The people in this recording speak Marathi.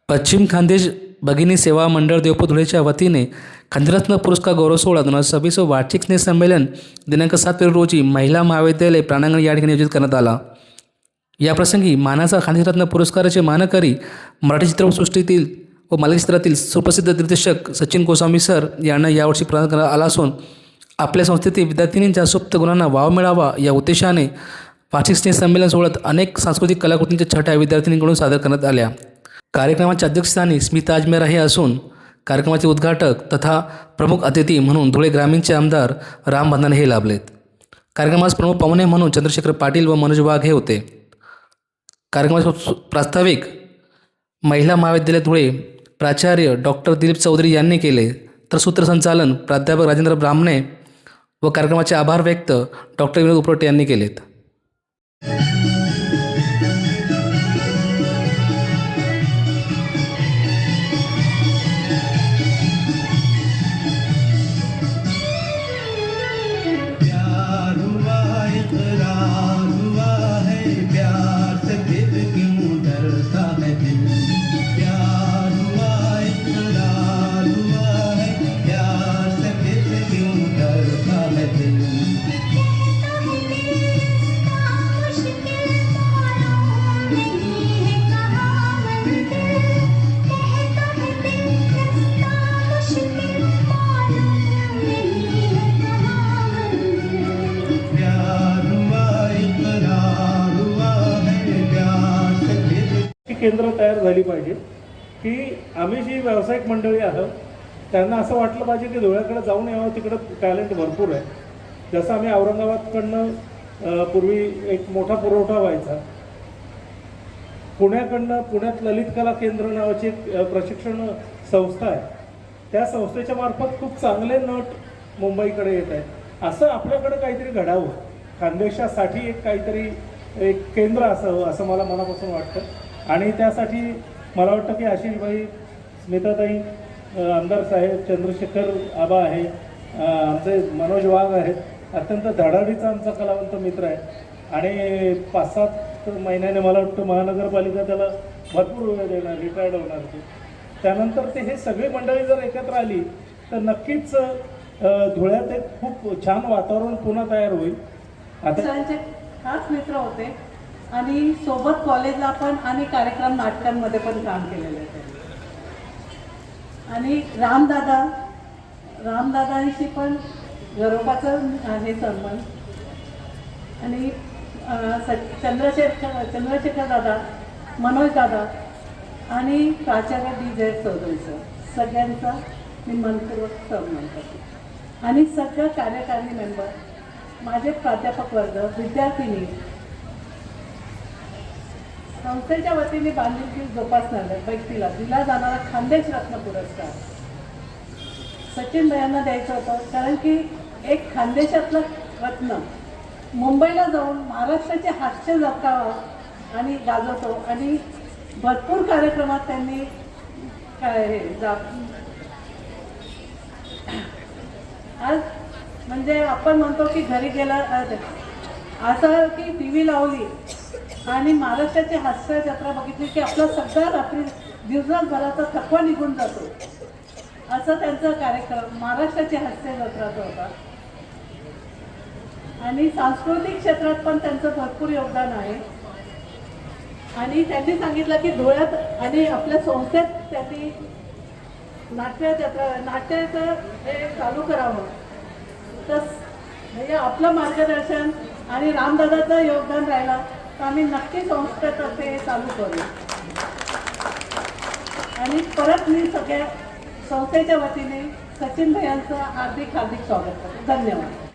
पश्चिम खानदेश भगिनी सेवा मंडळ देवपूर धुळेच्या वतीने खंडरत्न पुरस्कार गौरव सोहळा 2026 वार्षिक स्नेहसंमेलन दिनांक 7 फेब्रुवारी रोजी महिला महाविद्यालय प्रांगण या ठिकाणी आयोजित करण्यात आला। याप्रसंगी मानाचा खानदेशरत्न पुरस्काराचे मानकरी मराठी चित्रपटसृष्टीतील व मालिका चित्रातील सुप्रसिद्ध दिग्दर्शक सचिन गोस्वामी सर यांना यावर्षी प्रदान करण्यात आला असून आपल्या संस्थेतील विद्यार्थिनींच्या सुप्त गुणांना वाव मिळावा या उद्देशाने वार्षिक स्नेहसंमेलन सोहळ्यात अनेक सांस्कृतिक कलाकृतींच्या छटा विद्यार्थिनींकडून सादर करण्यात आल्या। कार्यक्रमाच्या अध्यक्षस्थानी स्मिता अजमेर हे असून कार्यक्रमाचे उद्घाटक तथा प्रमुख अतिथी म्हणून धुळे ग्रामीणचे आमदार राम भंडारे हे लाभलेत। कार्यक्रमास प्रमुख पाहुणे म्हणून चंद्रशेखर पाटील व मनोज वाघ हे होते। कार्यक्रमाचे प्रास्ताविक महिला महाविद्यालय धुळे प्राचार्य डॉक्टर दिलीप चौधरी यांनी केले, तर सूत्रसंचालन प्राध्यापक राजेंद्र ब्राह्मणे व कार्यक्रमाचे आभार व्यक्त डॉक्टर विनोद उपरोटे यांनी केलेत। केंद्र तयार झाली पाहिजे की आम्ही जी व्यावसायिक मंडळी आहोत त्यांना असं वाटलं पाहिजे की धुळ्याकडे जाऊन यावं, तिकडं टॅलेंट भरपूर आहे। जसं आम्ही औरंगाबादकडनं पूर्वी एक मोठा पुरवठा व्हायचा, पुण्यात ललित कला केंद्र नावाची एक प्रशिक्षण संस्था आहे, त्या संस्थेच्या मार्फत खूप चांगले नट मुंबईकडे येत आहेत। असं आपल्याकडे काहीतरी घडावं, खानदेशासाठी काहीतरी एक केंद्र असावं असं मला मनापासून वाटतं। आणि त्यासाठी मला वाटतं की आशिषभाई, स्मिताताई, आमदार साहेब, चंद्रशेखर आबा आहे, आमचे मनोज वाघ आहेत, अत्यंत धडाडीचा आमचा कलावंत मित्र आहे आणि 5-7 महिन्याने मला वाटतं महानगरपालिका त्याला भरपूर वेळ देणार, रिटायर्ड होणार ते। त्यानंतर ते हे सगळी मंडळी जर एकत्र आली तर नक्कीच धुळ्यात एक खूप छान वातावरण पुन्हा तयार होईल। आता खास मित्र होते आणि सोबत कॉलेजला पण आणि कार्यक्रम नाटकांमध्ये पण काम केलेलं आहे। आणि रामदादांशी पण गौरवाचं आहे सन्मान। आणि चंद्रशेखर दादा, मनोज दादा आणि प्राचार्य DJ चौधरी सर, सगळ्यांचा मी मनपूर्वक सन्मान करते। आणि सगळं कार्यकारिणी मेंबर, माझे प्राध्यापक वर्ग, विद्यार्थिनी, संस्थेच्या वतीने बांधिलकी जोपासणाऱ्या व्यक्तीला दिला जाणारा खानदेश रत्न पुरस्कार सचिन भैयांना द्यायचं होतं, कारण की एक खानदेशातलं रत्न मुंबईला जाऊन महाराष्ट्राचे हास्य जगावं आणि गाजवतो आणि भरपूर कार्यक्रमात त्यांनी आज म्हणजे आपण म्हणतो की घरी गेला असं की TV लावली आणि महाराष्ट्राची हास्य जत्रा बघितली की आपला सगळा रात्री दिवसभराचा थकवा निघून जातो, असं त्यांचा कार्यक्रम महाराष्ट्राची हास्य जत्राचा होता। आणि सांस्कृतिक क्षेत्रात पण त्यांचं भरपूर योगदान आहे। आणि त्यांनी सांगितलं की धुळ्यात आणि आपल्या संस्थेत त्यांनी नाट्याचं हे चालू करावं, तर म्हणजे आपलं मार्गदर्शन आणि रामदादाचं योगदान राहिला तर आम्ही नक्की संस्थेतर्फे चालू करू। आणि परत मी सगळ्या संस्थेच्या वतीने सचिन भैयांचं हार्दिक स्वागत करतो। धन्यवाद।